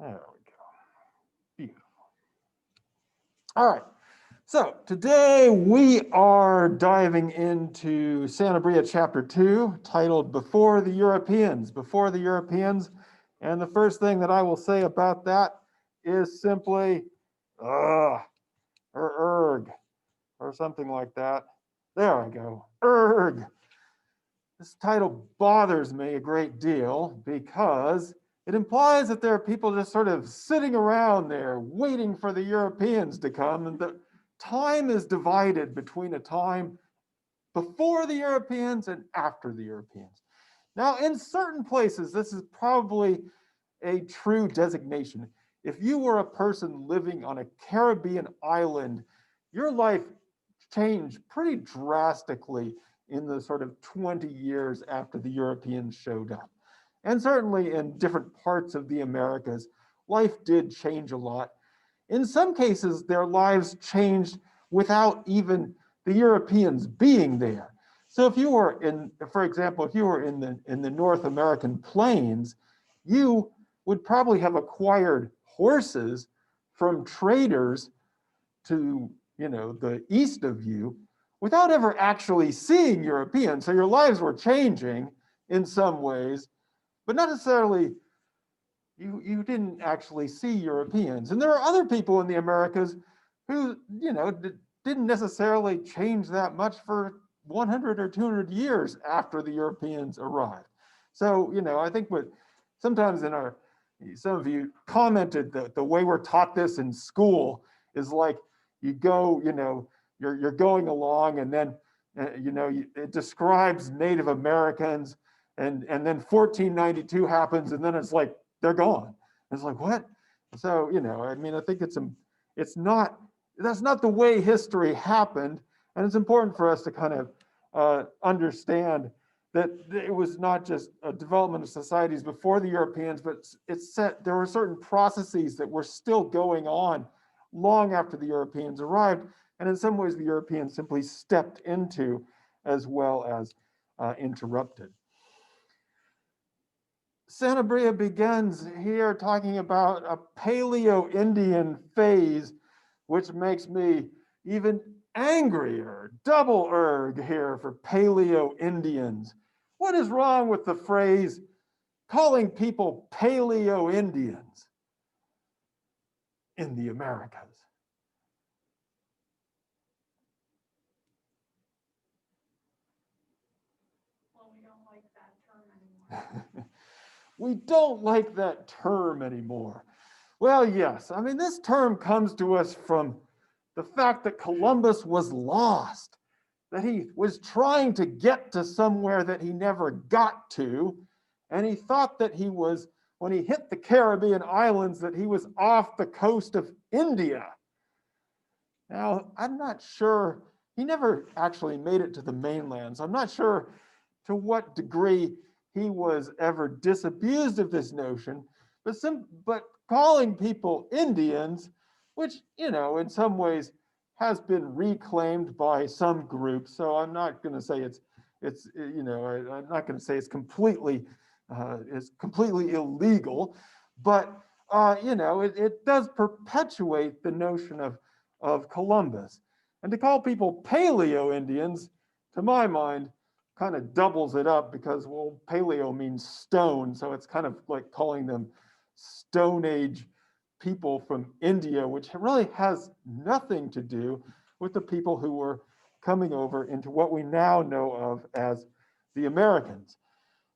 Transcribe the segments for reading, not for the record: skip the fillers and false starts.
There we go. Beautiful. All right. So today we are diving into Abya Chapter 2, titled Before the Europeans. Before the Europeans. And the first thing that I will say about that is simply, or urgh, or something like that. There I go. Urgh. This title bothers me a great deal because it implies that there are people just sort of sitting around there waiting for the Europeans to come, and the time is divided between a time before the Europeans and after the Europeans. Now, in certain places, this is probably a true designation. If you were a person living on a Caribbean island, your life changed pretty drastically in the sort of 20 years after the Europeans showed up. And certainly in different parts of the Americas, life did change a lot. In some cases, their lives changed without even the Europeans being there. So if you were in, for example, if you were in the North American plains, you would probably have acquired horses from traders to, the east of you without ever actually seeing Europeans. So your lives were changing in some ways, but not necessarily, you didn't actually see Europeans. And there are other people in the Americas who, didn't necessarily change that much for 100 or 200 years after the Europeans arrived. So, I think sometimes some of you commented that the way we're taught this in school is like you go, you're going along, and then, it describes Native Americans, and then 1492 happens, and then it's like, they're gone. It's like, what? So, I think that's not the way history happened. And it's important for us to kind of understand that it was not just a development of societies before the Europeans, but there were certain processes that were still going on long after the Europeans arrived. And in some ways, the Europeans simply stepped into as well as interrupted. Abya begins here talking about a Paleo-Indian phase, which makes me even angrier. Double urgh here for Paleo-Indians. What is wrong with the phrase calling people Paleo-Indians in the Americas? Well, we don't like that term anymore. We don't like that term anymore. Well, yes. This term comes to us from the fact that Columbus was lost, that he was trying to get to somewhere that he never got to, and he thought that he was, when he hit the Caribbean islands, that he was off the coast of India. Now, I'm not sure, he never actually made it to the mainland, so I'm not sure to what degree he was ever disabused of this notion, but calling people Indians, which, in some ways has been reclaimed by some groups. So I'm not going to say I'm not going to say it's completely illegal, but it does perpetuate the notion of Columbus. And to call people Paleo-Indians, to my mind, kind of doubles it up because, well, paleo means stone. So it's kind of like calling them Stone Age people from India, which really has nothing to do with the people who were coming over into what we now know of as the Americans.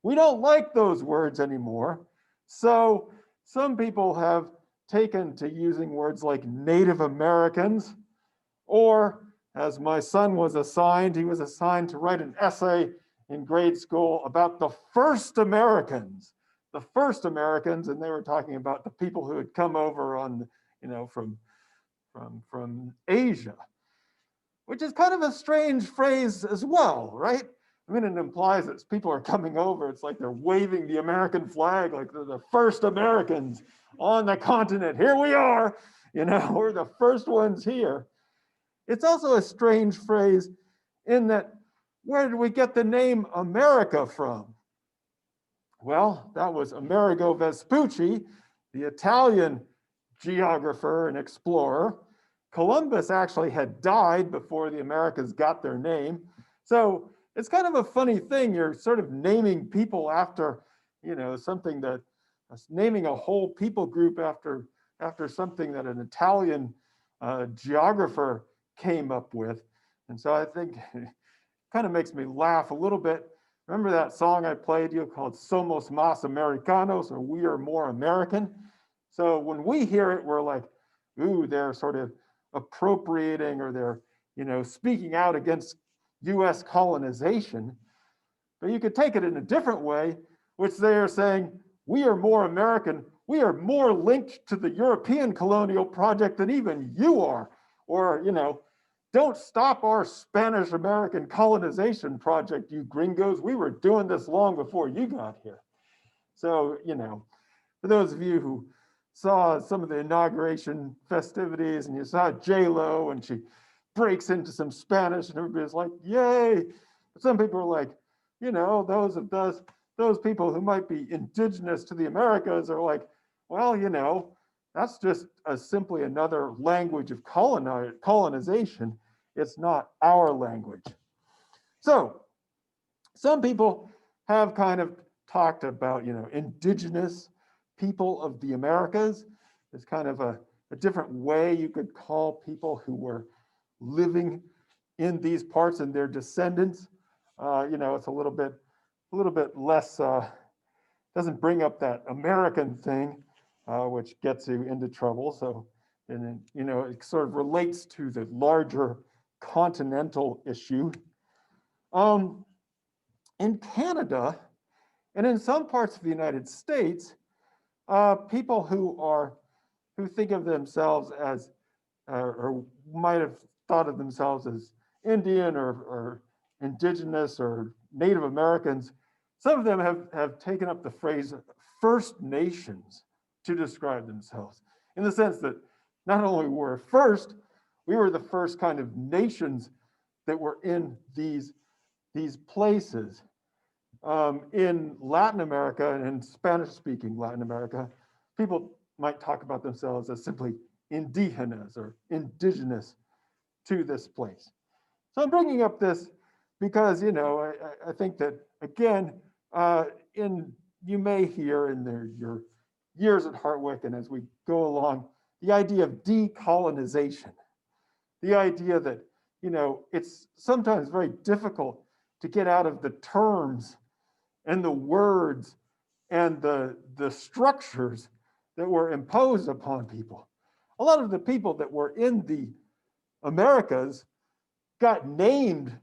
We don't like those words anymore. So some people have taken to using words like Native Americans, or as my son was assigned, he was assigned to write an essay in grade school about the first Americans. The first Americans, and they were talking about the people who had come over on, from Asia, which is kind of a strange phrase as well, right? It implies that people are coming over. It's like they're waving the American flag, like they're the first Americans on the continent. Here we are, we're the first ones here. It's also a strange phrase in that, where did we get the name America from? Well, that was Amerigo Vespucci, the Italian geographer and explorer. Columbus actually had died before the Americas got their name. So it's kind of a funny thing. You're sort of naming people after, something that, naming a whole people group after something that an Italian geographer came up with. And so I think it kind of makes me laugh a little bit. Remember that song I played you called Somos Más Americanos, or We Are More American? So when we hear it, we're like, ooh, they're sort of appropriating, or they're, speaking out against US colonization. But you could take it in a different way, which they are saying, we are more American. We are more linked to the European colonial project than even you are. Or, don't stop our Spanish American colonization project, you gringos. We were doing this long before you got here. So, for those of you who saw some of the inauguration festivities and you saw J-Lo and she breaks into some Spanish and everybody's like, yay. But some people are like, those people who might be indigenous to the Americas are like, well, that's just simply another language of colonization. It's not our language. So some people have kind of talked about, indigenous people of the Americas. It's kind of a different way you could call people who were living in these parts and their descendants. It's a little bit less, doesn't bring up that American thing, which gets you into trouble. So, and then, it sort of relates to the larger continental issue. In Canada and in some parts of the United States, people who think of themselves as, or might have thought of themselves as Indian or indigenous or Native Americans, some of them have taken up the phrase First Nations to describe themselves, in the sense that not only were first, we were the first kind of nations that were in these places. In Latin America and in Spanish-speaking Latin America, people might talk about themselves as simply indígenas or indigenous to this place. So I'm bringing up this because, I think that, again, you may hear in your years at Hartwick and as we go along, the idea of decolonization, the idea that, it's sometimes very difficult to get out of the terms and the words and the structures that were imposed upon people. A lot of the people that were in the Americas got named.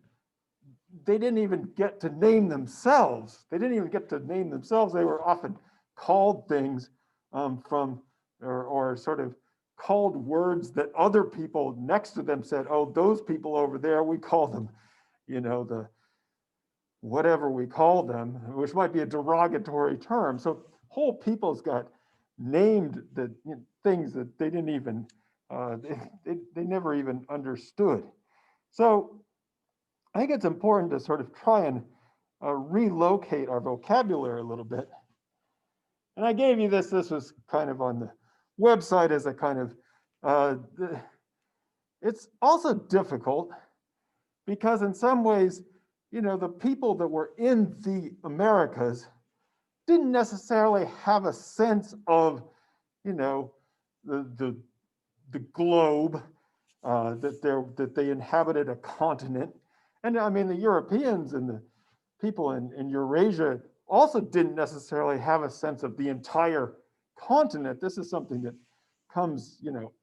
They didn't even get to name themselves. They were often called things or sort of called words that other people next to them said, oh, those people over there, we call them, the whatever we call them, which might be a derogatory term. So whole peoples got named the things that they didn't even, they never even understood. So I think it's important to sort of try and relocate our vocabulary a little bit. And I gave you this was kind of on the website as a kind of, it's also difficult because in some ways, the people that were in the Americas didn't necessarily have a sense of, the globe, that they inhabited a continent. And I mean, the Europeans and the people in Eurasia also didn't necessarily have a sense of the entire continent. This is something that comes,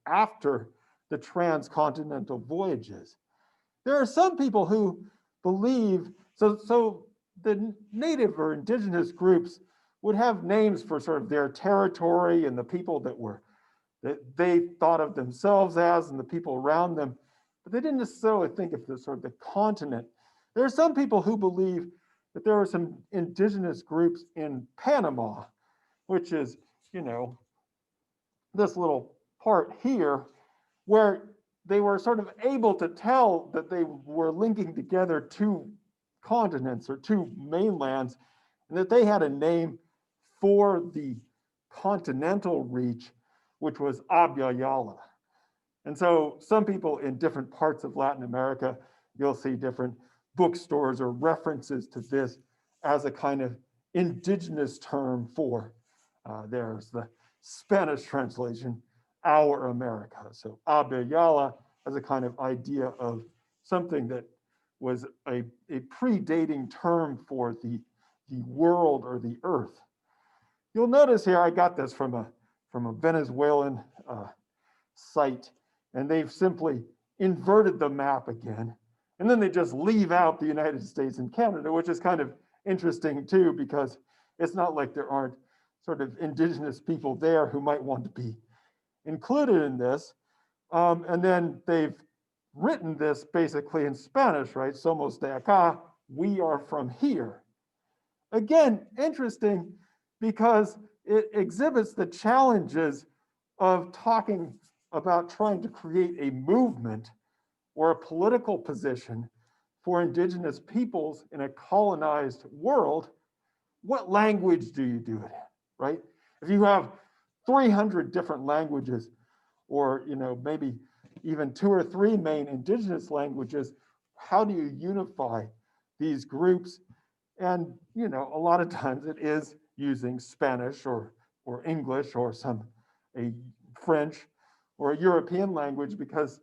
after the transcontinental voyages. There are some people who believe, so the native or indigenous groups would have names for sort of their territory and the people that they thought of themselves as and the people around them, but they didn't necessarily think of the sort of the continent. There are some people who believe that there are some indigenous groups in Panama, which is, this little part here, where they were sort of able to tell that they were linking together two continents or two mainlands, and that they had a name for the continental reach, which was Abya Yala. And so some people in different parts of Latin America, you'll see different bookstores or references to this as a kind of indigenous term for, there's the Spanish translation, our America. So Abya Yala as a kind of idea of something that was a predating term for the world or the earth. You'll notice here, I got this from a Venezuelan site, and they've simply inverted the map again. And then they just leave out the United States and Canada, which is kind of interesting too, because it's not like there aren't sort of indigenous people there who might want to be included in this. And then they've written this basically in Spanish, right? Somos de acá, we are from here. Again, interesting because it exhibits the challenges of talking about trying to create a movement or a political position for indigenous peoples in a colonized world. What language do you do it in, right? If you have 300 different languages, or maybe even 2 or 3 main indigenous languages, how do you unify these groups? And a lot of times it is using Spanish or English or a French or a European language, because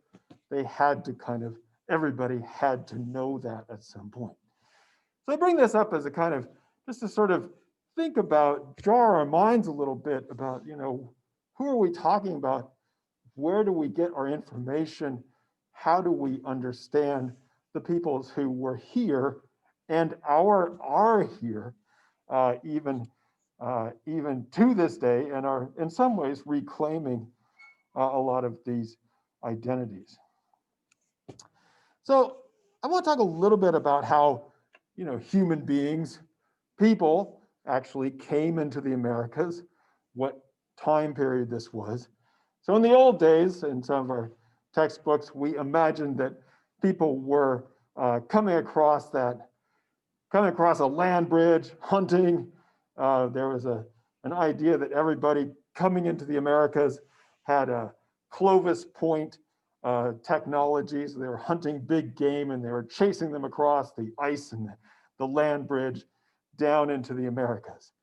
they had to everybody had to know that at some point. So I bring this up as a kind of, just to sort of think about, jar our minds a little bit about, who are we talking about? Where do we get our information? How do we understand the peoples who were here and are here, even to this day, and are in some ways reclaiming a lot of these identities. So I want to talk a little bit about how human beings, people, actually came into the Americas, what time period this was. So in the old days, in some of our textbooks, we imagined that people were coming across a land bridge, hunting. There was an idea that everybody coming into the Americas had a Clovis point technology. So they were hunting big game and they were chasing them across the ice and the land bridge down into the Americas.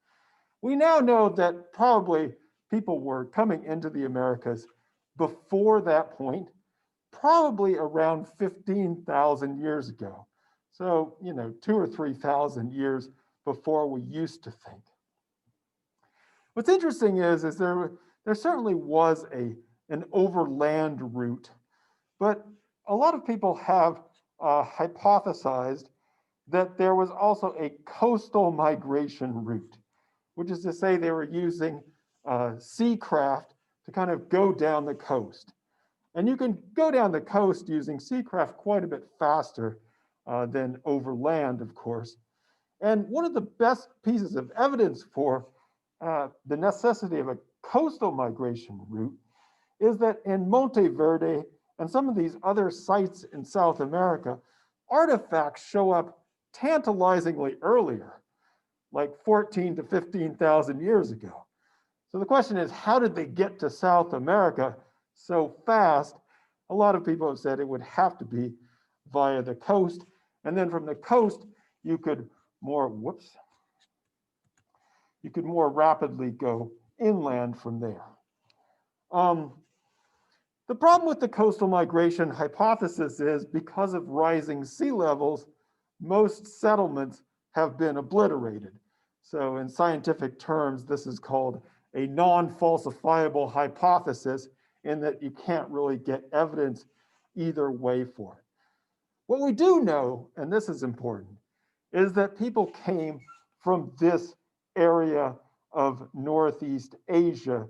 We now know that probably people were coming into the Americas before that point, probably around 15,000 years ago. So, 2,000 or 3,000 years before we used to think. What's interesting is there certainly was an overland route, but a lot of people have hypothesized that there was also a coastal migration route, which is to say they were using sea craft to kind of go down the coast. And you can go down the coast using sea craft quite a bit faster than overland, of course. And one of the best pieces of evidence for the necessity of a coastal migration route is that in Monte Verde and some of these other sites in South America, artifacts show up tantalizingly earlier, like 14 to 15,000 years ago. So the question is, how did they get to South America so fast? A lot of people have said it would have to be via the coast. And then from the coast, you could more rapidly go inland from there. The problem with the coastal migration hypothesis is, because of rising sea levels, most settlements have been obliterated. So in scientific terms, this is called a non-falsifiable hypothesis, in that you can't really get evidence either way for it. What we do know, and this is important, is that people came from this area of Northeast Asia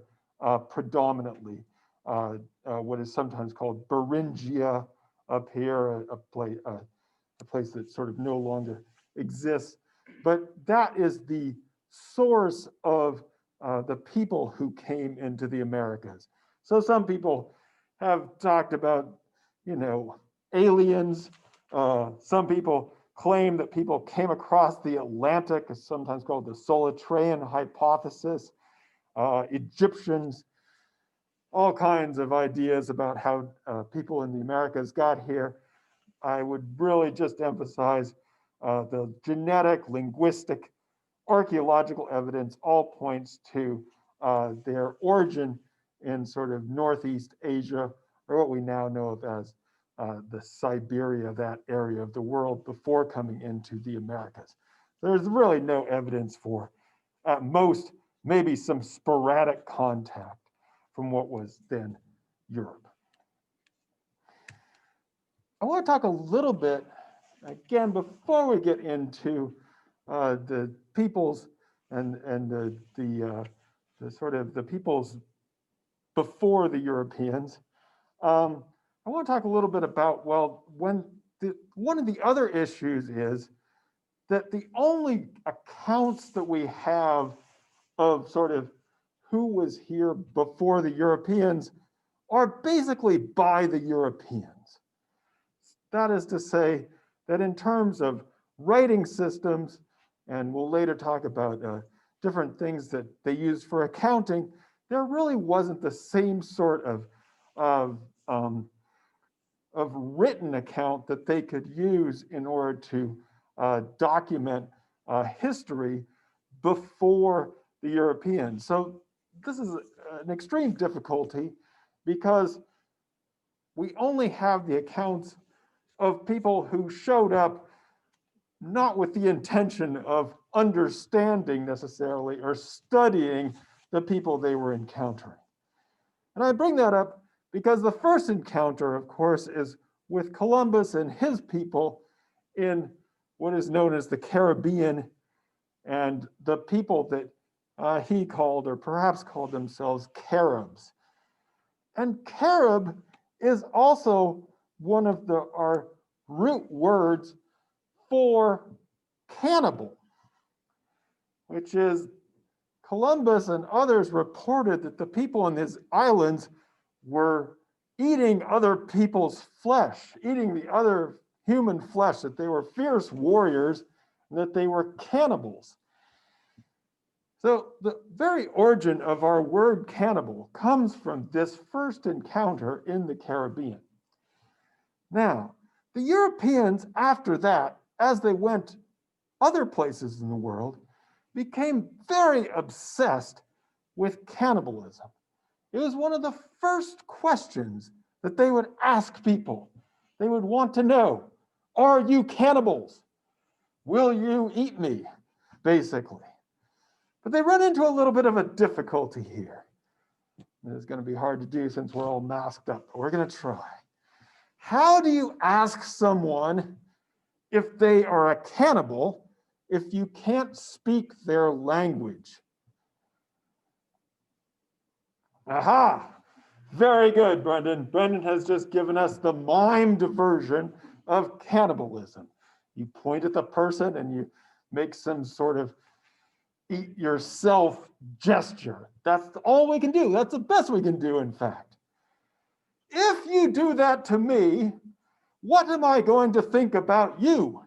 predominantly. What is sometimes called Beringia up here, a place that sort of no longer exists. But that is the source of the people who came into the Americas. So some people have talked about, aliens. Some people claim that people came across the Atlantic, sometimes called the Solitrean hypothesis. Egyptians, all kinds of ideas about how people in the Americas got here. I would really just emphasize the genetic, linguistic, archaeological evidence all points to their origin in sort of Northeast Asia, or what we now know of as the Siberia, that area of the world before coming into the Americas. There's really no evidence for, at most, maybe some sporadic contact from what was then Europe. I want to talk a little bit, again, before we get into the peoples and the sort of the peoples before the Europeans. I want to talk a little bit about, well, one of the other issues is that the only accounts that we have of sort of who was here before the Europeans are basically by the Europeans. That is to say that in terms of writing systems, and we'll later talk about different things that they used for accounting, there really wasn't the same sort of written account that they could use in order to document history before the Europeans. So this is an extreme difficulty because we only have the accounts of people who showed up not with the intention of understanding necessarily or studying the people they were encountering. And I bring that up because the first encounter, of course, is with Columbus and his people in what is known as the Caribbean, and the people that he called, or perhaps called themselves, Caribs. And Carib is also one of our root words for cannibal, which is Columbus and others reported that the people in these islands were eating other people's flesh, eating the other human flesh, that they were fierce warriors, and that they were cannibals. So the very origin of our word cannibal comes from this first encounter in the Caribbean. Now, the Europeans after that, as they went other places in the world, became very obsessed with cannibalism. It was one of the first questions that they would ask people. They would want to know, are you cannibals? Will you eat me? Basically. But they run into a little bit of a difficulty here. It's going to be hard to do since we're all masked up, but we're going to try. How do you ask someone if they are a cannibal if you can't speak their language? Aha! Very good, Brendan. Brendan has just given us the mimed version of cannibalism. You point at the person and you make some sort of eat yourself gesture. That's all we can do. That's the best we can do, in fact. If you do that to me, what am I going to think about you?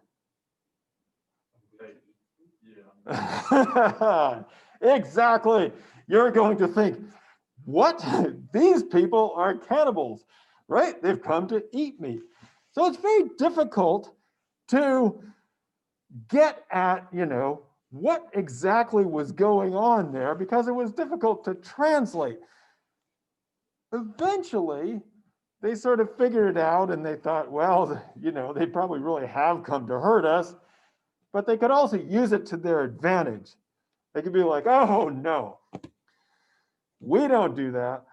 Yeah. Exactly. You're going to think, what? These people are cannibals, right? They've come to eat me. So it's very difficult to get at, what exactly was going on there because it was difficult to translate. Eventually, they sort of figured it out and they thought, well, they probably really have come to hurt us, but they could also use it to their advantage. They could be like, oh no, we don't do that.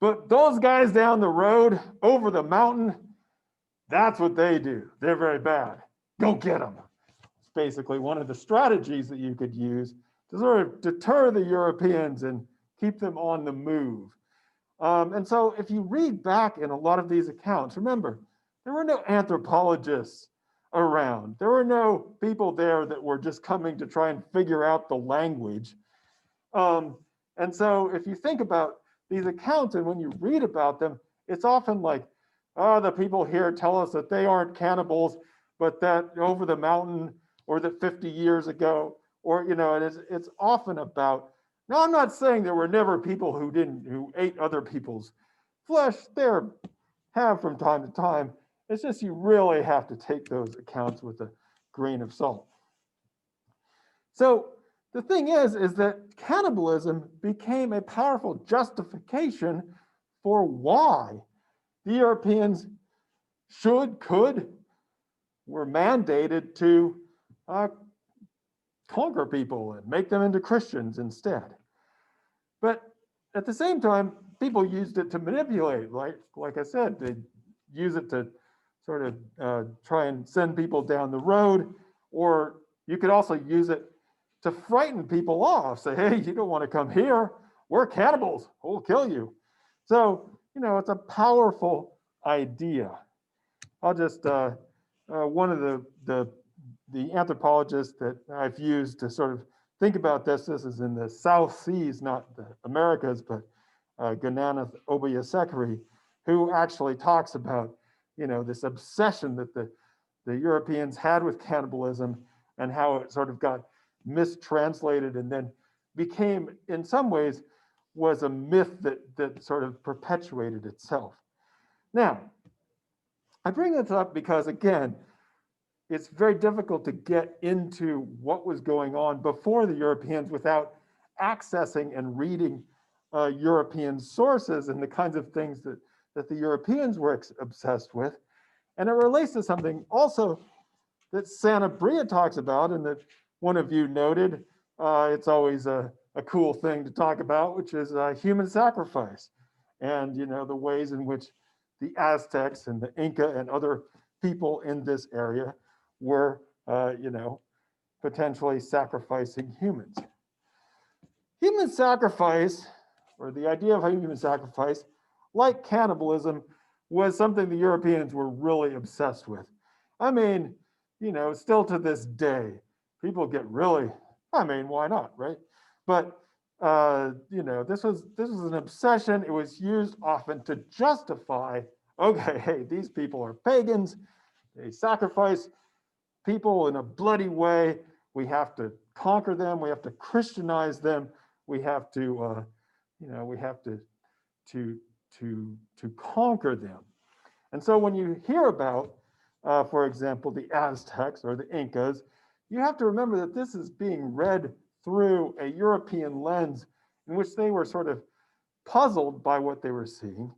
But those guys down the road, over the mountain, that's what they do. They're very bad. Go get them. It's basically one of the strategies that you could use to sort of deter the Europeans and keep them on the move. And so if you read back in a lot of these accounts, remember, there were no anthropologists around. There were no people there that were just coming to try and figure out the language. And so if you think about these accounts and when you read about them, it's often like, oh, the people here tell us that they aren't cannibals, but that over the mountain or that 50 years ago, or, it's often about Now, I'm not saying there were never people who ate other people's flesh. There have from time to time. It's just you really have to take those accounts with a grain of salt. So the thing is that cannibalism became a powerful justification for why the Europeans were mandated to conquer people and make them into Christians instead. But at the same time, people used it to manipulate. Like I said, they use it to sort of try and send people down the road, or you could also use it to frighten people off. Say, hey, you don't want to come here. We're cannibals. We'll kill you. So, it's a powerful idea. I'll just, one of the anthropologists that I've used to sort of think about this is in the South Seas, not the Americas, but Gananath Obeyesekere, who actually talks about, this obsession that the Europeans had with cannibalism and how it sort of got mistranslated and then became, in some ways, was a myth that sort of perpetuated itself. Now, I bring this up because, again, it's very difficult to get into what was going on before the Europeans without accessing and reading European sources and the kinds of things that the Europeans were obsessed with. And it relates to something also that Sanabria talks about and that one of you noted. It's always a cool thing to talk about, which is human sacrifice and, the ways in which the Aztecs and the Inca and other people in this area were, potentially sacrificing humans. Human sacrifice, or the idea of human sacrifice, like cannibalism, was something the Europeans were really obsessed with. I mean, still to this day, people get really, why not, right? But, this was an obsession. It was used often to justify, okay, hey, these people are pagans. They sacrifice people in a bloody way. We have to conquer them. We have to Christianize them. We have to, to conquer them. And so when you hear about, for example, the Aztecs or the Incas, you have to remember that this is being read through a European lens in which they were sort of puzzled by what they were seeing.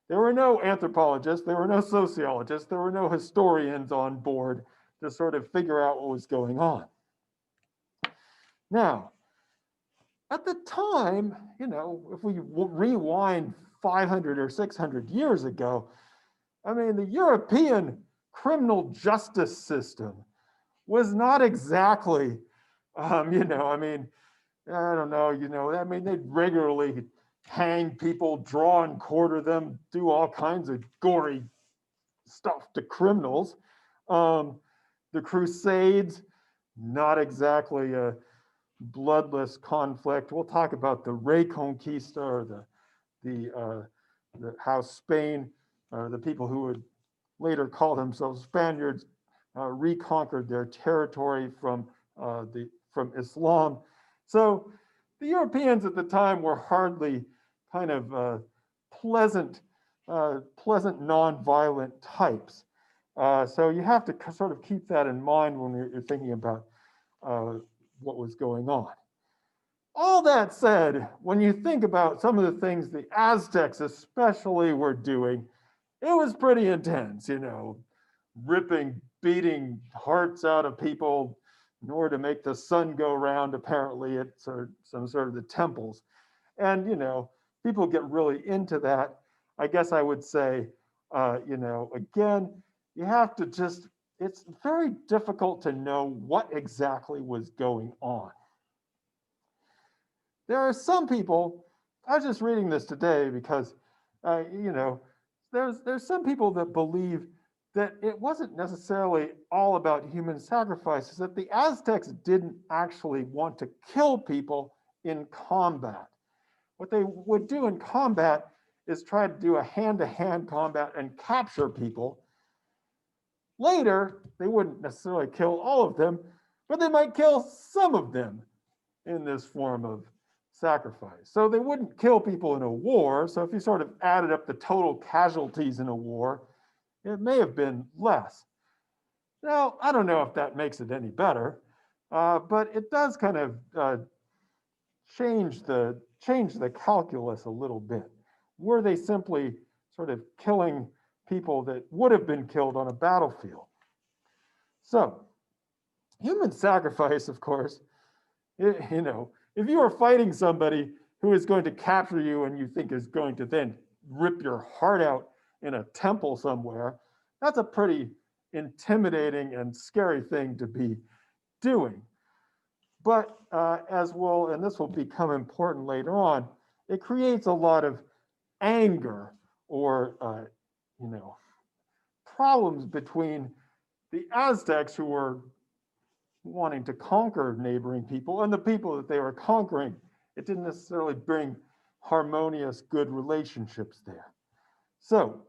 There were no anthropologists, there were no sociologists, there were no historians on board to sort of figure out what was going on. Now, at the time, if we rewind 500 or 600 years ago, the European criminal justice system was not exactly, I don't know, they'd regularly hang people, draw and quarter them, do all kinds of gory stuff to criminals. The Crusades, not exactly a bloodless conflict. We'll talk about the Reconquista, or the how Spain, the people who would later call themselves Spaniards, reconquered their territory from Islam. So the Europeans at the time were hardly kind of pleasant, non-violent types. So you have to sort of keep that in mind when you're thinking about what was going on. All that said, when you think about some of the things the Aztecs especially were doing, it was pretty intense, ripping, beating hearts out of people in order to make the sun go round, apparently, at some sort of the temples. And, people get really into that. I guess I would say, again, you have to it's very difficult to know what exactly was going on. There are some people, I was just reading this today because, there's some people that believe that it wasn't necessarily all about human sacrifices, that the Aztecs didn't actually want to kill people in combat. What they would do in combat is try to do a hand-to-hand combat and capture people. Later, they wouldn't necessarily kill all of them, but they might kill some of them in this form of sacrifice. So they wouldn't kill people in a war. So if you sort of added up the total casualties in a war, it may have been less. Now, I don't know if that makes it any better, but it does kind of change the calculus a little bit. Were they simply sort of killing people that would have been killed on a battlefield? So, human sacrifice, of course, you know, if you are fighting somebody who is going to capture you and you think is going to then rip your heart out in a temple somewhere, that's a pretty intimidating and scary thing to be doing. But as will, and this will become important later on, it creates a lot of anger or, you know, problems between the Aztecs, who were wanting to conquer neighboring people, and the people that they were conquering. It didn't necessarily bring harmonious, good relationships there. So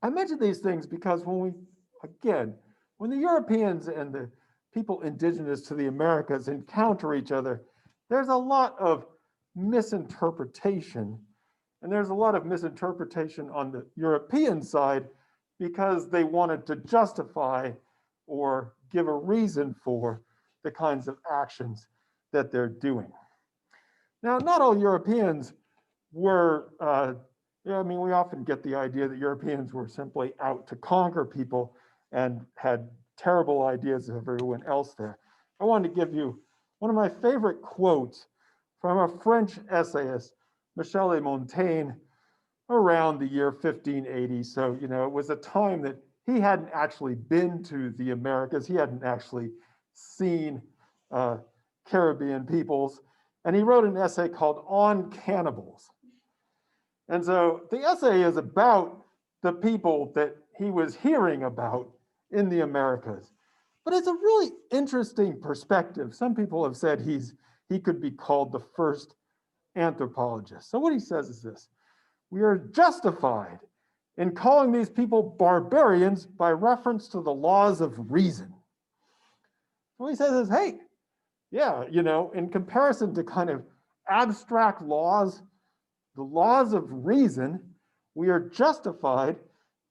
I mention these things because when the Europeans and the people indigenous to the Americas encounter each other, there's a lot of misinterpretation. And there's a lot of misinterpretation on the European side because they wanted to justify or give a reason for the kinds of actions that they're doing. Now, not all Europeans were, I mean, we often get the idea that Europeans were simply out to conquer people and had terrible ideas of everyone else there. I wanted to give you one of my favorite quotes from a French essayist, Michel de Montaigne, around the year 1580. So, you know, it was a time that he hadn't actually been to the Americas. He hadn't actually seen Caribbean peoples. And he wrote an essay called On Cannibals. And so the essay is about the people that he was hearing about in the Americas. But it's a really interesting perspective. Some people have said he could be called the first anthropologist. So what he says is this: we are justified in calling these people barbarians by reference to the laws of reason. What he says is, hey, yeah, you know, in comparison to kind of abstract laws, the laws of reason, we are justified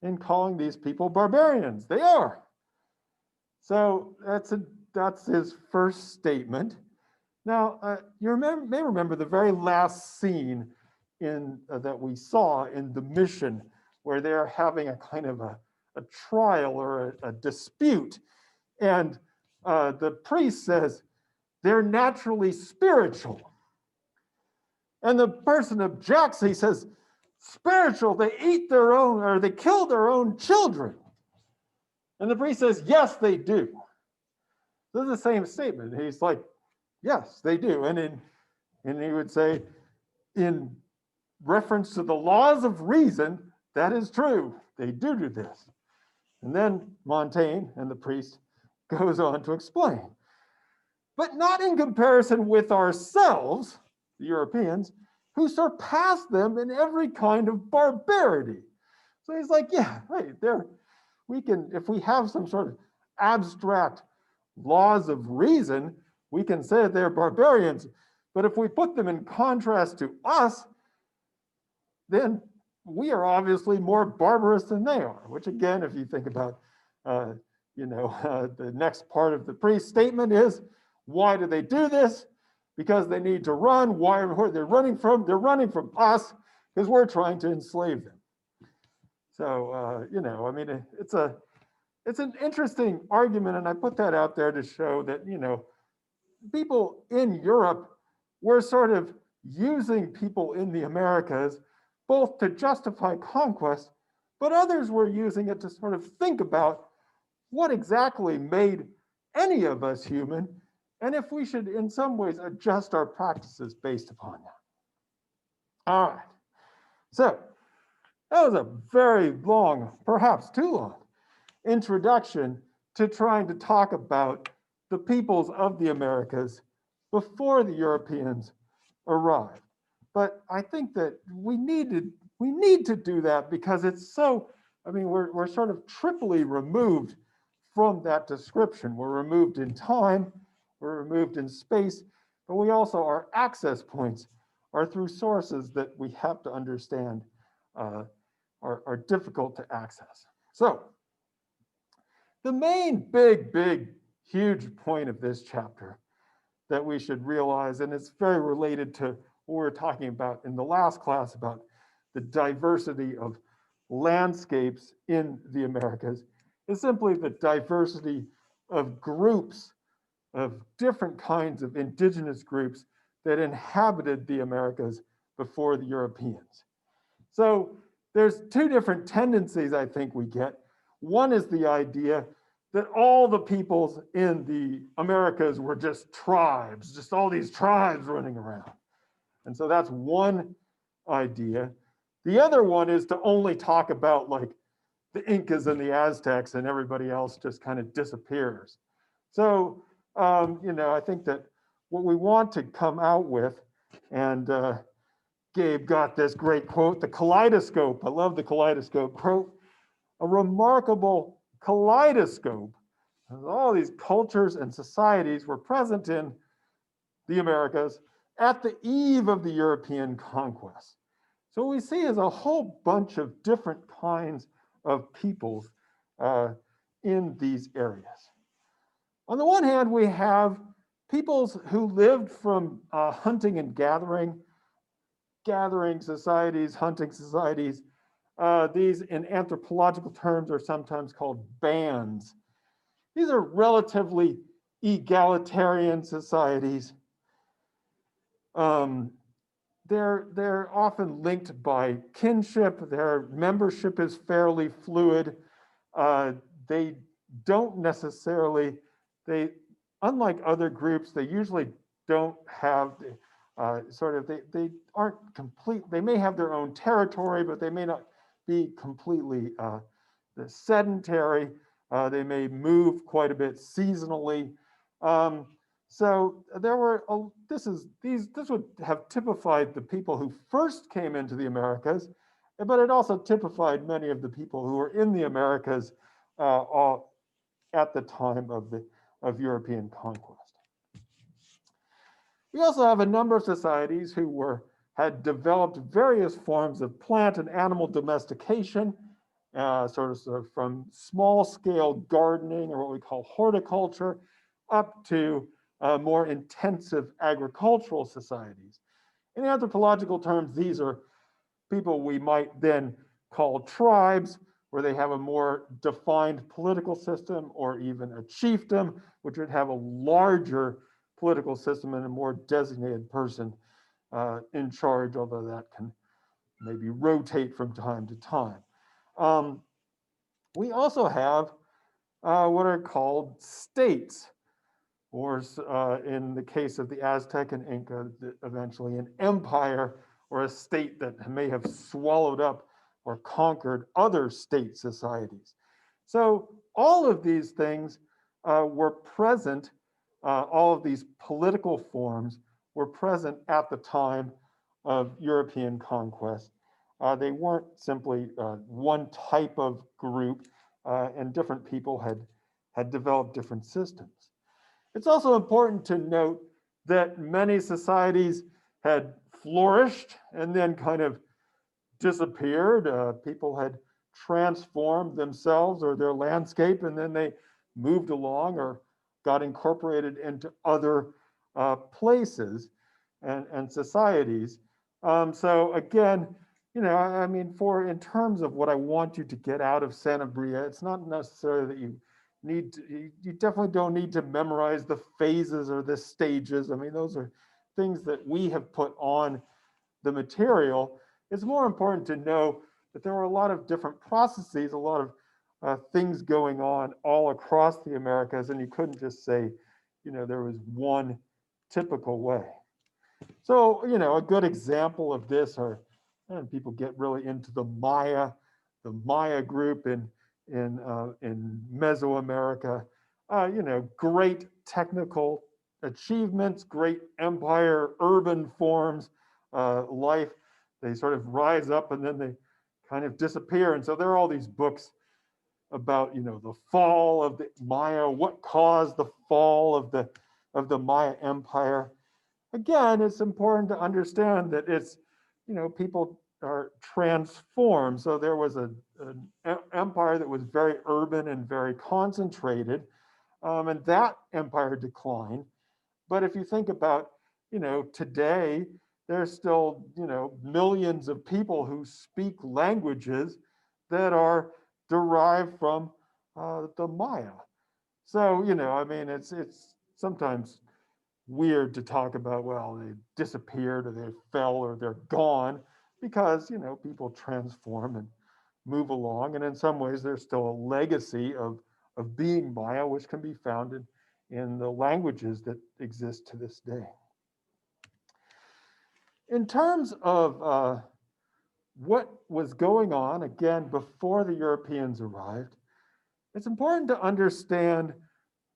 in calling these people barbarians. They are. So that's his first statement. Now, you may remember the very last scene that we saw in The Mission, where they're having a kind of a trial or a dispute. And the priest says, they're naturally spiritual. And the person objects. He says, spiritual, they eat their own, or they kill their own children. And the priest says, yes, they do. This is the same statement. He's like, yes, they do. And he would say, in reference to the laws of reason, that is true. They do this. And then Montaigne and the priest goes on to explain. But not in comparison with ourselves, the Europeans, who surpass them in every kind of barbarity. So he's like, yeah, right, we can, if we have some sort of abstract laws of reason, we can say they're barbarians. But if we put them in contrast to us, then we are obviously more barbarous than they are, which again, if you think about, the next part of the priest's statement is, why do they do this? Because they need to run. Why are they running from? They're running from us because we're trying to enslave them. So, I mean, it's an interesting argument, and I put that out there to show that, people in Europe were sort of using people in the Americas both to justify conquest, but others were using it to sort of think about what exactly made any of us human, and if we should in some ways adjust our practices based upon that. All right, so that was a very long, perhaps too long, introduction to trying to talk about the peoples of the Americas before the Europeans arrived. But I think that we need to do that because it's so, I mean, we're sort of triply removed from that description. We're removed in time, we're removed in space, but we also, our access points are through sources that we have to understand are difficult to access. So the main big, huge point of this chapter that we should realize, and it's very related to what we were talking about in the last class about the diversity of landscapes in the Americas, is simply the diversity of groups, of different kinds of indigenous groups that inhabited the Americas before the Europeans. So there's two different tendencies I think we get. One is the idea that all the peoples in the Americas were just tribes, just all these tribes running around. And so that's one idea. The other one is to only talk about like the Incas and the Aztecs, and everybody else just kind of disappears. So, I think that what we want to come out with, and Gabe got this great quote, the kaleidoscope. I love the kaleidoscope quote. A remarkable kaleidoscope of all these cultures and societies were present in the Americas at the eve of the European conquest. So what we see is a whole bunch of different kinds of peoples in these areas. On the one hand, we have peoples who lived from hunting and gathering societies, hunting societies. These in anthropological terms are sometimes called bands. These are relatively egalitarian societies. They're often linked by kinship. Their membership is fairly fluid. They don't necessarily, unlike other groups, they usually don't have they aren't complete, they may have their own territory, but they may not be completely sedentary. They may move quite a bit seasonally. So there were, this would have typified the people who first came into the Americas, but it also typified many of the people who were in the Americas at the time of European conquest. We also have a number of societies who had developed various forms of plant and animal domestication, sort of from small-scale gardening, or what we call horticulture, up to more intensive agricultural societies. In anthropological terms, these are people we might then call tribes, where they have a more defined political system, or even a chiefdom, which would have a larger political system and a more designated person in charge, although that can maybe rotate from time to time. We also have what are called states, or in the case of the Aztec and Inca, eventually an empire or a state that may have swallowed up or conquered other state societies. So all of these things were present, all of these political forms were present at the time of European conquest. They weren't simply one type of group, and different people had developed different systems. It's also important to note that many societies had flourished and then kind of disappeared. People had transformed themselves or their landscape, and then they moved along or got incorporated into other places and societies. So again, I mean, in terms of what I want you to get out of Sanabria, it's not necessarily that you definitely don't need to memorize the phases or the stages. I mean, those are things that we have put on the material. It's more important to know that there were a lot of different processes, a lot of things going on all across the Americas, and you couldn't just say, there was one typical way. So, a good example of this are, and people get really into the Maya group in Mesoamerica. Great technical achievements, great empire, urban forms, life. They sort of rise up and then they kind of disappear. And so there are all these books about, the fall of the Maya, what caused the fall of the Maya Empire. again, it's important to understand that it's, people are transformed. So there was an empire that was very urban and very concentrated, and that empire declined. But if you think about, today, there's still, millions of people who speak languages that are derived from the Maya. So, I mean, it's sometimes weird to talk about, well, they disappeared or they fell or they're gone, because, people transform and move along. And in some ways, there's still a legacy of being Maya, which can be found in the languages that exist to this day. In terms of what was going on, again, before the Europeans arrived, it's important to understand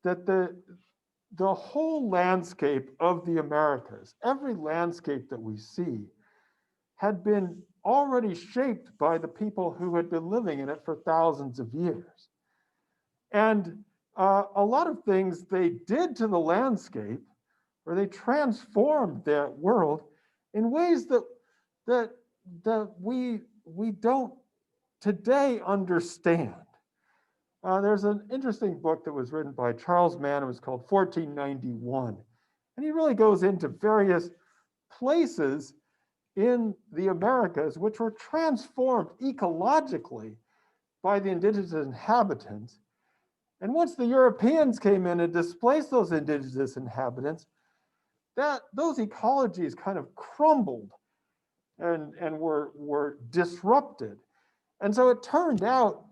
that the whole landscape of the Americas, every landscape that we see, had been already shaped by the people who had been living in it for thousands of years. And a lot of things they did to the landscape, or they transformed that world in ways that we don't today understand. There's an interesting book that was written by Charles Mann. It was called 1491. And he really goes into various places in the Americas which were transformed ecologically by the indigenous inhabitants. And once the Europeans came in and displaced those indigenous inhabitants, those ecologies kind of crumbled and were disrupted. And so it turned out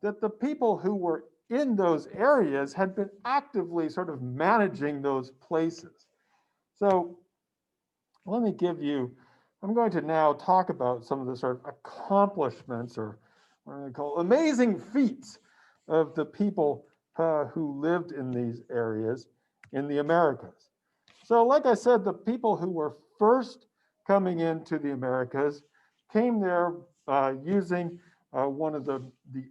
that the people who were in those areas had been actively sort of managing those places. So let me I'm going to now talk about some of the sort of accomplishments, or what I call amazing feats, of the people who lived in these areas in the Americas. So like I said, the people who were first coming into the Americas came there using one of the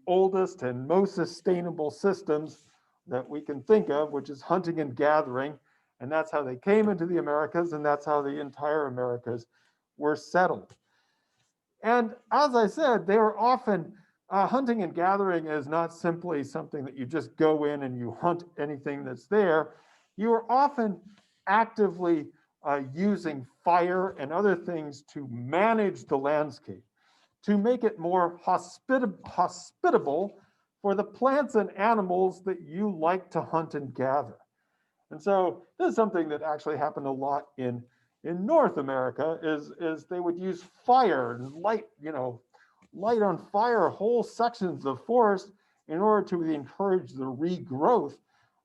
oldest and most sustainable systems that we can think of, which is hunting and gathering. And that's how they came into the Americas, and that's how the entire Americas were settled. And as I said, they were often, hunting and gathering is not simply something that you just go in and you hunt anything that's there. You are often actively using fire and other things to manage the landscape, to make it more hospitable for the plants and animals that you like to hunt and gather. And so this is something that actually happened a lot in North America, is they would use fire and light on fire whole sections of forest in order to encourage the regrowth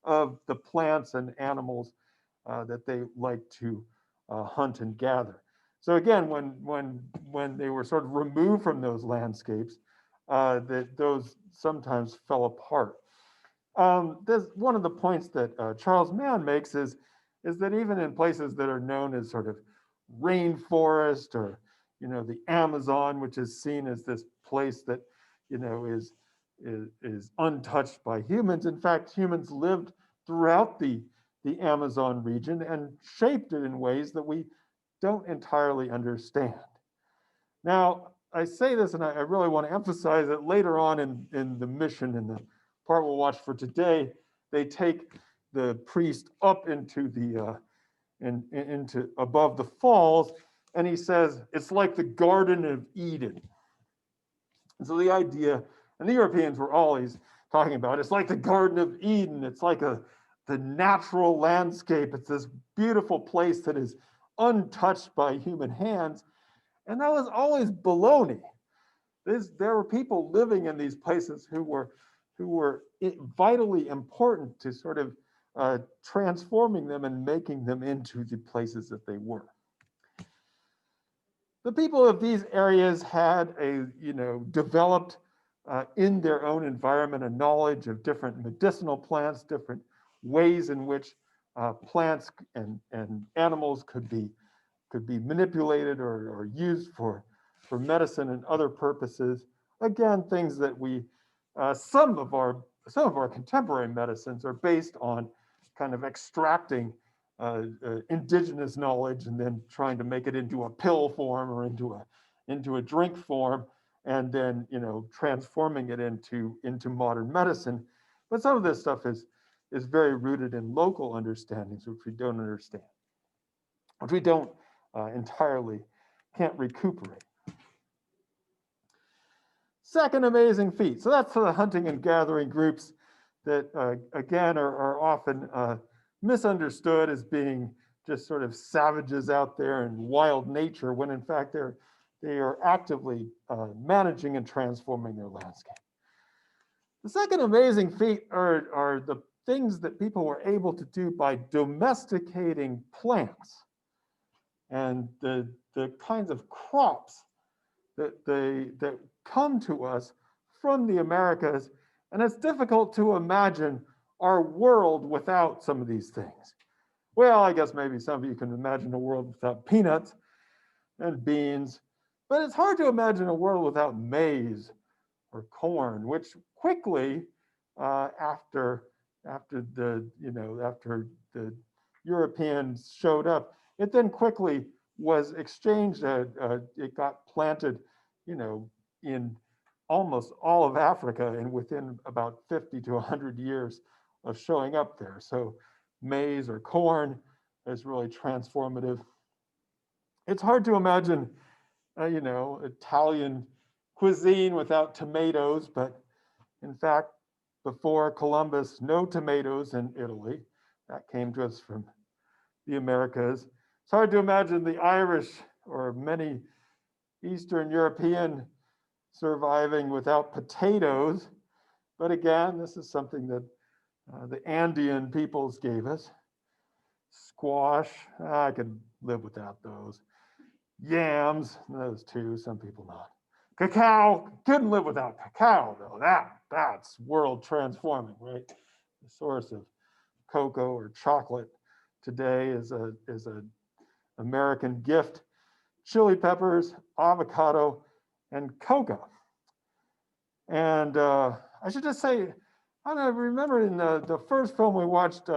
of the plants and animals that they like to hunt and gather. So again, when they were sort of removed from those landscapes, those sometimes fell apart. There's one of the points that Charles Mann makes is that even in places that are known as sort of rainforest, or the Amazon, which is seen as this place that is untouched by humans. In fact, humans lived throughout the Amazon region and shaped it in ways that we don't entirely understand. Now, I say this, and I really want to emphasize that later on in the mission, in the part we'll watch for today, they take the priest up into into above the falls, and he says it's like the Garden of Eden. And so the idea, and the Europeans were always talking about, it's like the Garden of Eden. It's like the natural landscape. It's this beautiful place that is untouched by human hands. And that was always baloney. There were people living in these places who were vitally important to sort of transforming them and making them into the places that they were. The people of these areas had developed in their own environment a knowledge of different medicinal plants, different ways in which plants and animals could be manipulated or used for medicine and other purposes. Again, things that some of our contemporary medicines are based on kind of extracting indigenous knowledge and then trying to make it into a pill form or into a drink form, and then transforming it into modern medicine. But some of this stuff is very rooted in local understandings, which we don't understand, which we don't can't recuperate. Second amazing feat. So that's the hunting and gathering groups that, again, are often misunderstood as being just sort of savages out there in wild nature, when in fact they are actively managing and transforming their landscape. The second amazing feat are the things that people were able to do by domesticating plants and the kinds of crops that come to us from the Americas. And it's difficult to imagine our world without some of these things. Well, I guess maybe some of you can imagine a world without peanuts and beans, but it's hard to imagine a world without maize or corn, which quickly, after the Europeans showed up, it then quickly was exchanged. It got planted, in almost all of Africa, and within about 50 to 100 years of showing up there. So maize or corn is really transformative. It's hard to imagine, Italian cuisine without tomatoes, but in fact, before Columbus, no tomatoes in Italy. That came to us from the Americas. It's hard to imagine the Irish or many Eastern European surviving without potatoes. But again, this is something that the Andean peoples gave us. Squash, I could live without those. Yams, those too, some people not. Cacao, couldn't live without cacao though. That's world transforming, right? The source of cocoa or chocolate today is a American gift. Chili peppers, avocado, and cocoa. And I should just say, I don't know, remember in the first film we watched,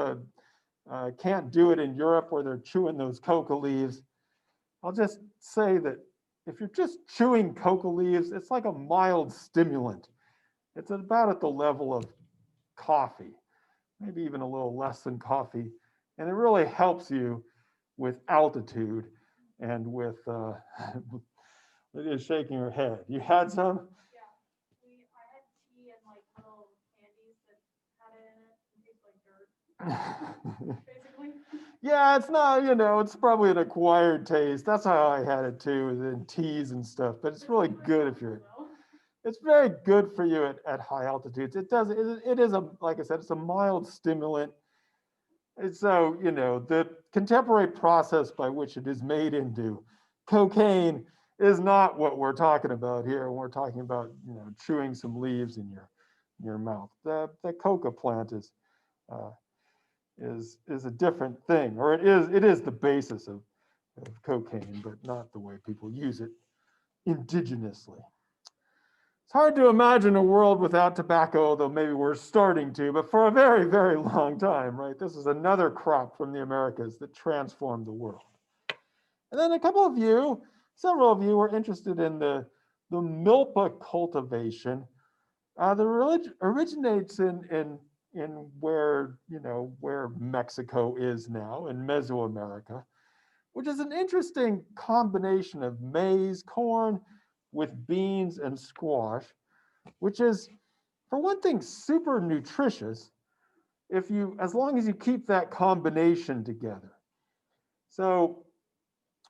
Can't Do It in Europe, where they're chewing those coca leaves. I'll just say that if you're just chewing coca leaves, it's like a mild stimulant. It's about at the level of coffee, maybe even a little less than coffee. And it really helps you with altitude and with, Lydia's shaking her head. You had some? Yeah, I had tea and like little candies that had it in it. It tastes like dirt, basically. Yeah, it's not, it's probably an acquired taste. That's how I had it too, in teas and stuff. But it's really good if you're, it's very good for you at high altitudes. It is like I said, it's a mild stimulant. And so, the contemporary process by which it is made into cocaine is not what we're talking about here. We're talking about, chewing some leaves in your mouth. The coca plant is a different thing, or it is the basis of cocaine, but not the way people use it indigenously. It's hard to imagine a world without tobacco, though maybe we're starting to, but for a very, very long time, right? This is another crop from the Americas that transformed the world. And then several of you were interested in the milpa cultivation. The originates in where Mexico is now, in Mesoamerica, which is an interesting combination of maize, corn, with beans and squash, which is, for one thing, super nutritious as long as you keep that combination together. So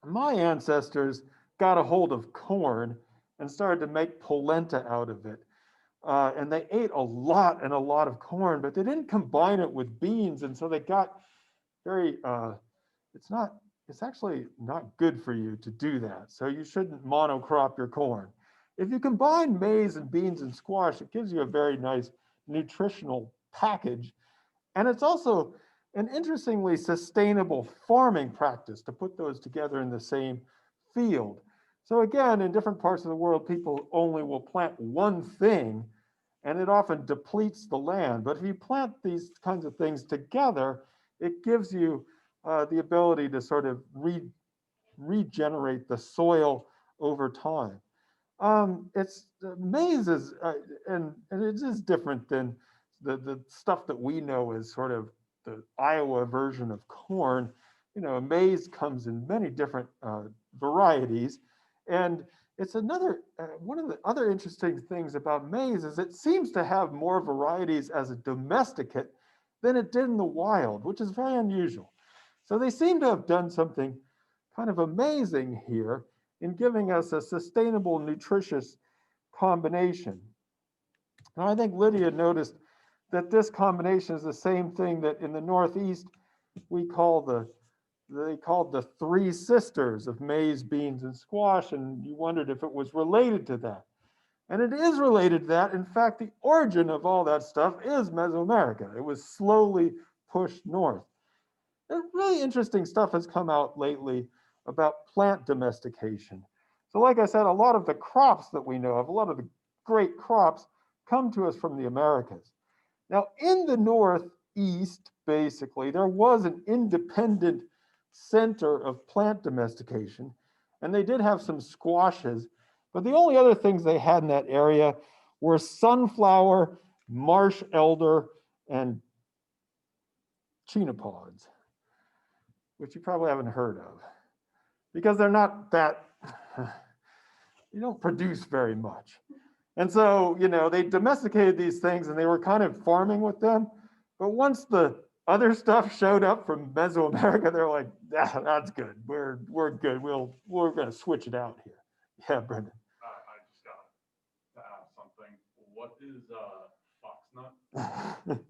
my ancestors got a hold of corn and started to make polenta out of it. And they ate a lot of corn, but they didn't combine it with beans. And so they got very, it's actually not good for you to do that. So you shouldn't monocrop your corn. If you combine maize and beans and squash, it gives you a very nice nutritional package. And it's also an interestingly sustainable farming practice to put those together in the same field. So again, in different parts of the world, people only will plant one thing, and it often depletes the land. But if you plant these kinds of things together, it gives you the ability to sort of regenerate the soil over time. It's maize is, and it is different than the stuff that we know as sort of the Iowa version of corn. You know, maize comes in many different varieties, and it's another one of the other interesting things about maize is it seems to have more varieties as a domesticate than it did in the wild, which is very unusual. So they seem to have done something kind of amazing here in giving us a sustainable, nutritious combination. Now, I think Lydia noticed that this combination is the same thing that in the Northeast we call they called the three sisters of maize, beans, and squash, and you wondered if it was related to that. And it is related to that. In fact, the origin of all that stuff is Mesoamerica. It was slowly pushed north. And really interesting stuff has come out lately about plant domestication. So like I said, a lot of the crops that we know of, a lot of the great crops come to us from the Americas. Now, in the Northeast, basically, there was an independent center of plant domestication, and they did have some squashes, but the only other things they had in that area were sunflower, marsh elder, and chinopods, which you probably haven't heard of, because they're not that, you don't produce very much. And so, you know, they domesticated these things and they were kind of farming with them. But once the other stuff showed up from Mesoamerica, they're like, that's good. We're good. We're going to switch it out here. Yeah, Brendan. I just got to ask something. What is foxnut?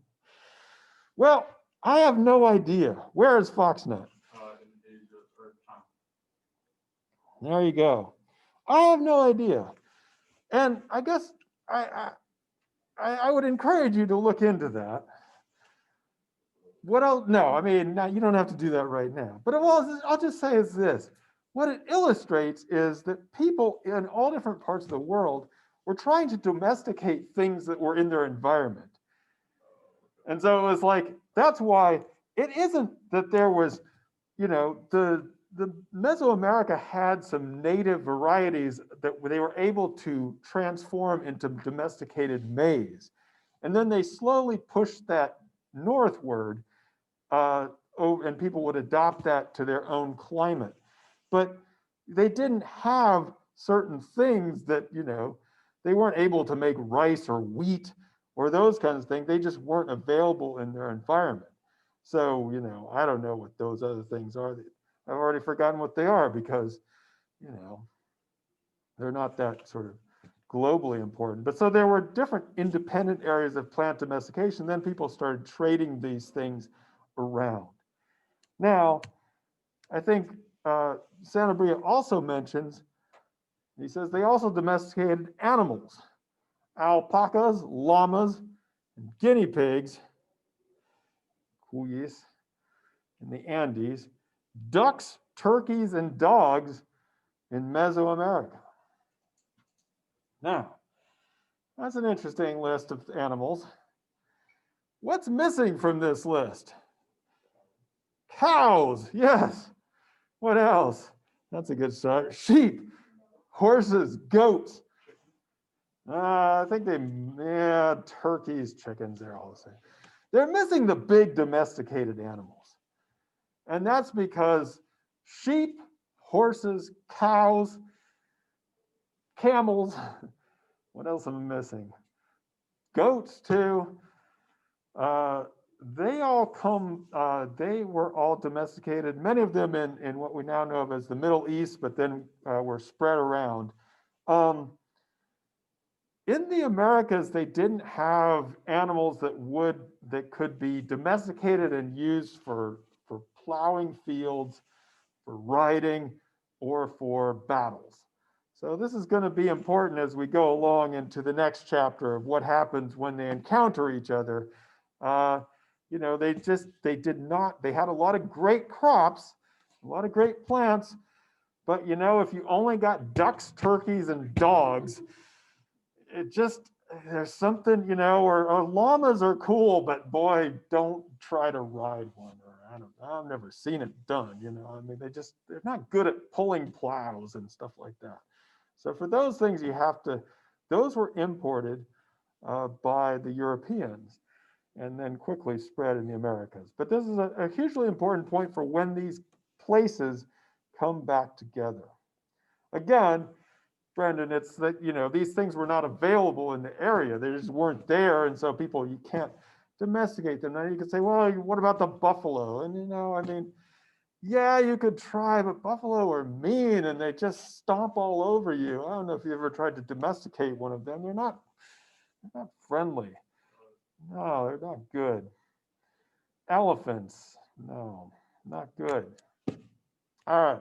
Well, I have no idea. Where is foxnut? In Asia or China. There you go. I have no idea. And I guess I would encourage you to look into that. What else? No, I mean, you don't have to do that right now. But I'll just say is this. What it illustrates is that people in all different parts of the world were trying to domesticate things that were in their environment. And so it was like, that's why it isn't that there was, you know, the Mesoamerica had some native varieties that they were able to transform into domesticated maize. And then they slowly pushed that northward, and people would adopt that to their own climate. But they didn't have certain things that, you know, they weren't able to make rice or wheat or those kinds of things. They just weren't available in their environment. So, you know, I don't know what those other things are. I've already forgotten what they are because, you know, they're not that sort of globally important. But so there were different independent areas of plant domestication. Then people started trading these things around. Now, I think Sanabria also mentions, he says they also domesticated animals, alpacas, llamas, and guinea pigs, cuyes, in the Andes, ducks, turkeys, and dogs in Mesoamerica. Now, that's an interesting list of animals. What's missing from this list? Cows, yes. What else? That's a good start. Sheep, horses, goats. I think turkeys, chickens, they're all the same. They're missing the big domesticated animals. And that's because sheep, horses, cows, camels, what else am I missing? Goats too. They all come, they were all domesticated, many of them in what we now know of as the Middle East, but then were spread around. In the Americas, they didn't have animals that could be domesticated and used for plowing fields, for riding, or for battles. So this is going to be important as we go along into the next chapter of what happens when they encounter each other. You know, they had a lot of great crops, a lot of great plants, but you know, if you only got ducks, turkeys, and dogs, there's something, you know, or llamas are cool, but boy, don't try to ride one, or I've never seen it done, you know. I mean, they're not good at pulling plows and stuff like that. So for those things, those were imported by the Europeans and then quickly spread in the Americas. But this is a hugely important point for when these places come back together. Again, Brendan, it's that, you know, these things were not available in the area. They just weren't there. And so you can't domesticate them. Now you could say, well, what about the buffalo? And, you know, I mean, yeah, you could try, but buffalo are mean and they just stomp all over you. I don't know if you ever tried to domesticate one of them. They're not friendly. No, they're not good. Elephants, no, not good. All right.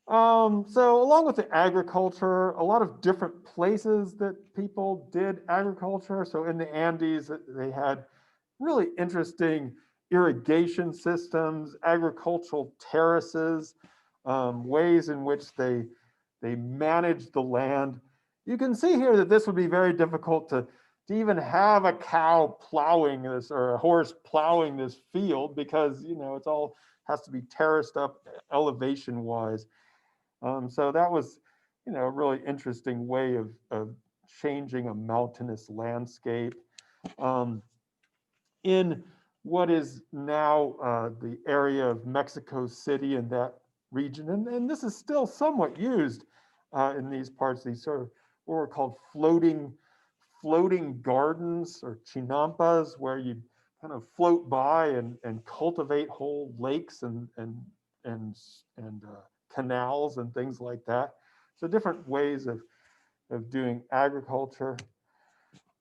So along with the agriculture, a lot of different places that people did agriculture. So in the Andes, they had really interesting irrigation systems, agricultural terraces, ways in which they managed the land. You can see here that this would be very difficult to even have a cow plowing this or a horse plowing this field because, you know, it's all has to be terraced up elevation wise. So that was, you know, a really interesting way of changing a mountainous landscape. In what is now the area of Mexico City and that region, and this is still somewhat used in these parts, these sort of what were called floating gardens or chinampas, where you kind of float by and cultivate whole lakes and canals and things like that. So different ways of doing agriculture.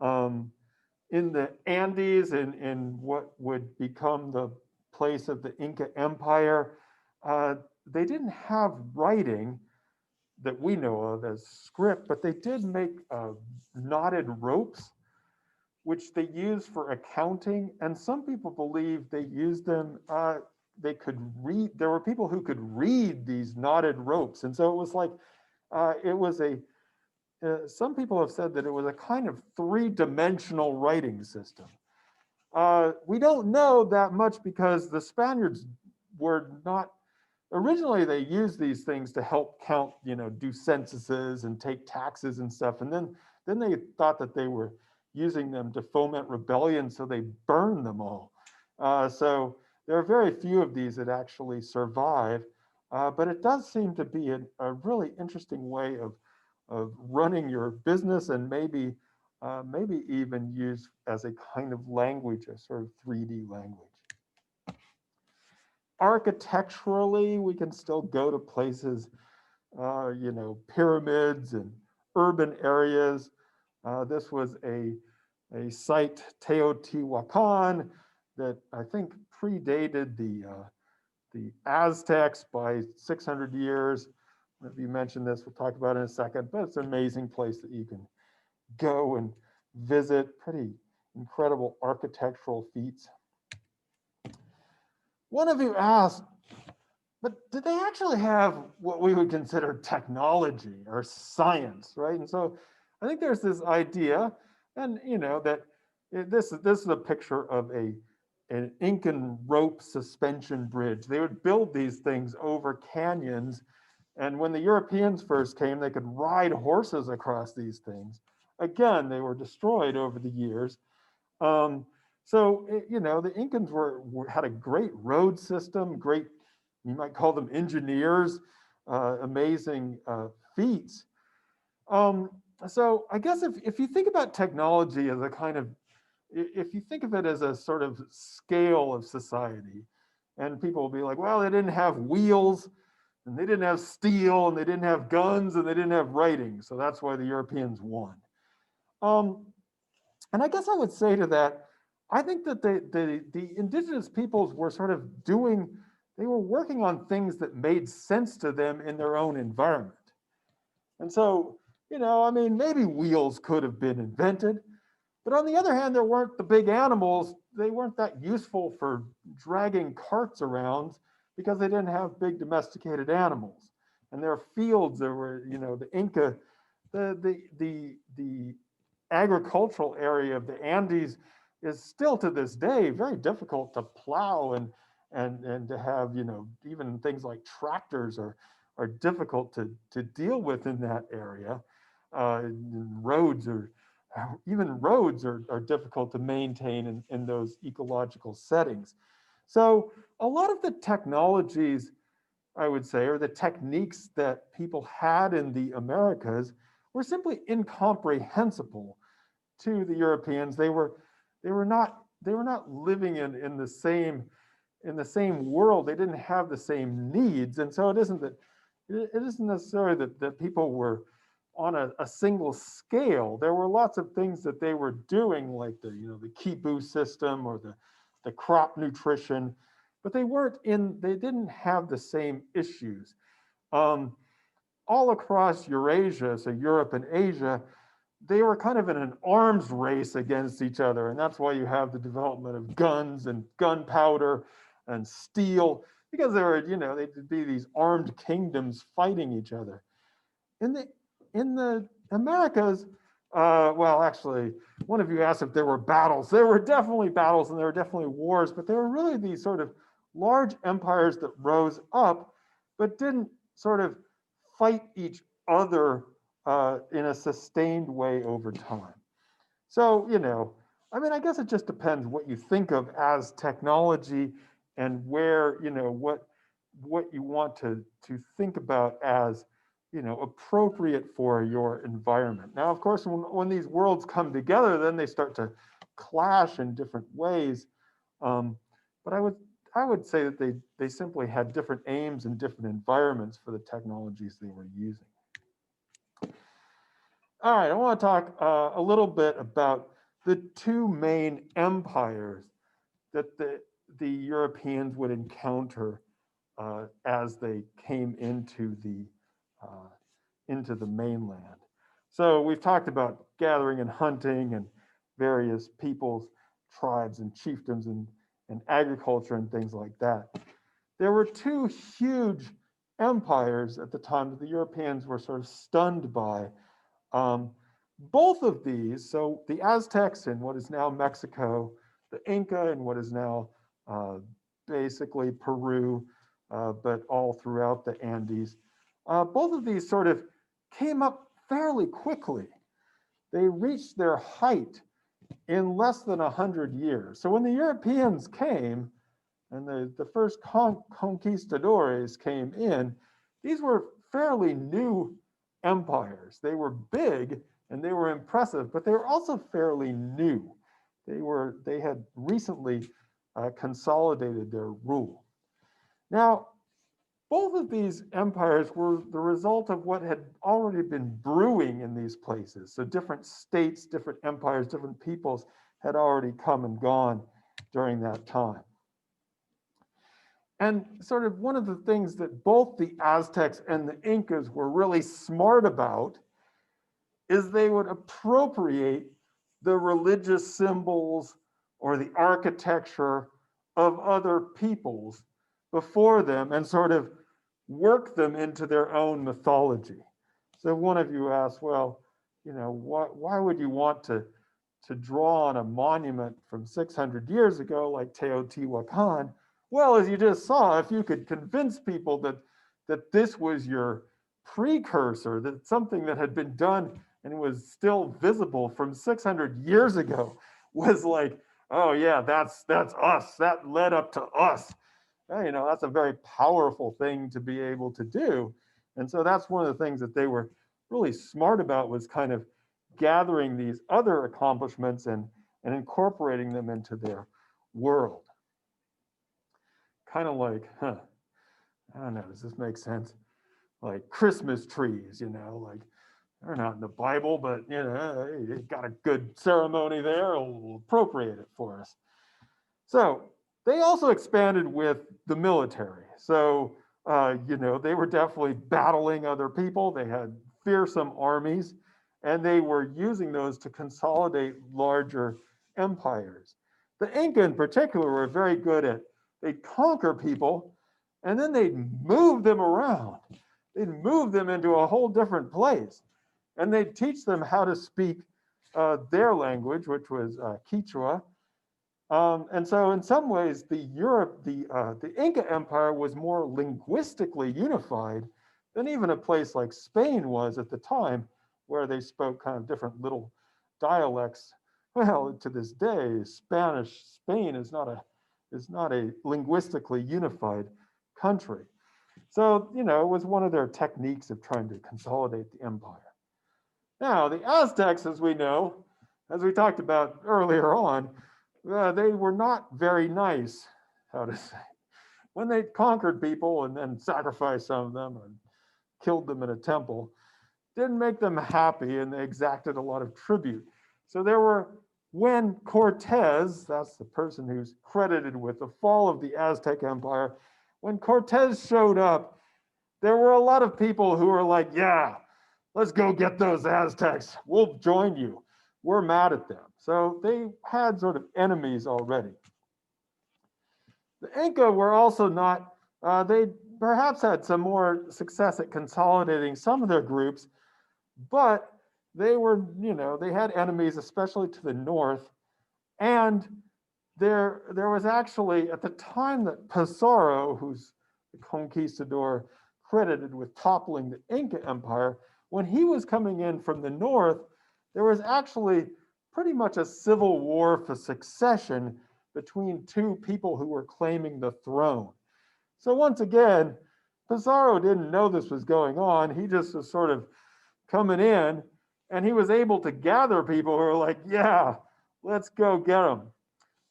In the Andes, in what would become the place of the Inca Empire, they didn't have writing that we know of as script, but they did make knotted ropes, which they used for accounting. And some people believe they used them, they could read, there were people who could read these knotted ropes. And so it was like, it was some people have said that it was a kind of three-dimensional writing system. We don't know that much because the Spaniards were not, originally they used these things to help count, you know, do censuses and take taxes and stuff. And then they thought that they were using them to foment rebellion, so they burned them all. So there are very few of these that actually survive, but it does seem to be a really interesting way of running your business and maybe even used as a kind of language, a sort of 3D language. Architecturally, we can still go to places, you know, pyramids and urban areas. This was a site, Teotihuacan, that I think predated the Aztecs by 600 years. If you mentioned this, we'll talk about it in a second, but it's an amazing place that you can go and visit. Pretty incredible architectural feats. One of you asked, but did they actually have what we would consider technology or science, right? And so I think there's this idea, and you know, that this is a picture of an Incan rope suspension bridge. They would build these things over canyons. And when the Europeans first came, they could ride horses across these things. Again, they were destroyed over the years. So, you know, the Incans had a great road system, great, you might call them engineers, amazing feats. So I guess if you think about technology as a kind of, if you think of it as a sort of scale of society, and people will be like, well, they didn't have wheels, and they didn't have steel, and they didn't have guns, and they didn't have writing. So that's why the Europeans won. And I guess I would say to that, I think that the indigenous peoples were sort of they were working on things that made sense to them in their own environment. And so, you know, I mean, maybe wheels could have been invented, but on the other hand, there weren't the big animals. They weren't that useful for dragging carts around, because they didn't have big domesticated animals. And their fields, there were, you know, the Inca, the agricultural area of the Andes is still to this day very difficult to plow and to have, even things like tractors are difficult to deal with in that area. Roads are difficult to maintain in those ecological settings. So a lot of the technologies, I would say, or the techniques that people had in the Americas were simply incomprehensible to the Europeans. They were not living in the same world. They didn't have the same needs, and so it isn't necessarily that people were on a single scale. There were lots of things that they were doing, like the kibu system or the crop nutrition, but they didn't have the same issues. All across Eurasia, so Europe and Asia, they were kind of in an arms race against each other. And that's why you have the development of guns and gunpowder and steel, because they'd be these armed kingdoms fighting each other. In the Americas, well, actually, one of you asked if there were battles. There were definitely battles and there were definitely wars, but they were really these sort of large empires that rose up, but didn't sort of fight each other in a sustained way over time. So, I guess it just depends what you think of as technology and where, what you want to think about as, appropriate for your environment. Now, of course, when these worlds come together, then they start to clash in different ways. But I would say that they simply had different aims and different environments for the technologies they were using. All right, I want to talk a little bit about the two main empires that the Europeans would encounter as they came into the mainland. So we've talked about gathering and hunting and various peoples, tribes and chiefdoms and agriculture and things like that. There were two huge empires at the time that the Europeans were sort of stunned by. Both of these, so the Aztecs in what is now Mexico, the Inca in what is now basically Peru, but all throughout the Andes, both of these sort of came up fairly quickly. They reached their height in less than 100 years. So when the Europeans came, and the first conquistadores came in, these were fairly new empires. They were big and they were impressive, but they were also fairly new. They had recently consolidated their rule. Now, both of these empires were the result of what had already been brewing in these places. So different states, different empires, different peoples had already come and gone during that time. And sort of one of the things that both the Aztecs and the Incas were really smart about is they would appropriate the religious symbols or the architecture of other peoples before them and sort of work them into their own mythology. So one of you asked, well, why would you want to draw on a monument from 600 years ago like Teotihuacan? Well, as you just saw, if you could convince people that this was your precursor, that something that had been done and was still visible from 600 years ago was like, oh yeah, that's us, that led up to us. That's a very powerful thing to be able to do. And so that's one of the things that they were really smart about, was kind of gathering these other accomplishments and incorporating them into their world. Kind of like, I don't know, does this make sense? Like Christmas trees, like they're not in the Bible, but it got a good ceremony there, we'll appropriate it for us. So they also expanded with the military. So, they were definitely battling other people. They had fearsome armies, and they were using those to consolidate larger empires. The Inca in particular were very good at, they'd conquer people, and then they'd move them around. They'd move them into a whole different place. And they'd teach them how to speak their language, which was Quechua. And so in some ways, the Inca Empire was more linguistically unified than even a place like Spain was at the time, where they spoke kind of different little dialects. Well, to this day, Spain is not a linguistically unified country. So, it was one of their techniques of trying to consolidate the empire. Now, the Aztecs, as we know, as we talked about earlier on, they were not very nice, how to say, when they conquered people and then sacrificed some of them and killed them in a temple. Didn't make them happy, and they exacted a lot of tribute. So when Cortez, that's the person who's credited with the fall of the Aztec Empire, when Cortez showed up, there were a lot of people who were like, yeah, let's go get those Aztecs. We'll join you. We're mad at them. So they had sort of enemies already. The Inca were also not, they perhaps had some more success at consolidating some of their groups, but they were, they had enemies, especially to the north. And there was actually, at the time that Pizarro, who's the conquistador credited with toppling the Inca Empire, when he was coming in from the north, there was actually pretty much a civil war for succession between two people who were claiming the throne. So once again, Pizarro didn't know this was going on. He just was sort of coming in, and he was able to gather people who are like, yeah, let's go get them.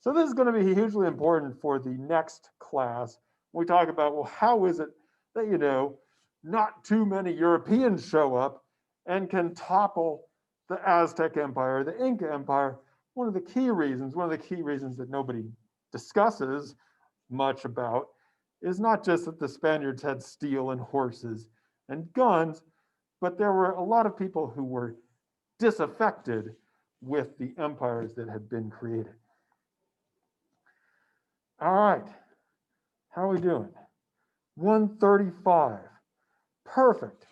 So this is going to be hugely important for the next class. We talk about, well, how is it that, not too many Europeans show up and can topple the Aztec Empire, the Inca Empire? One of the key reasons that nobody discusses much about is not just that the Spaniards had steel and horses and guns, but there were a lot of people who were disaffected with the empires that had been created. All right, how are we doing? 135. Perfect.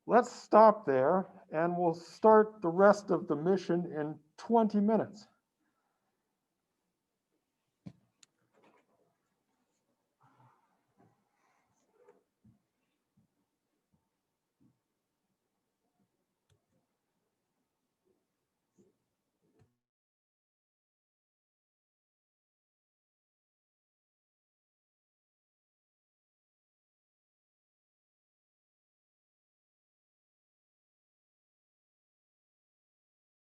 Let's stop there, and we'll start the rest of the mission in 20 minutes.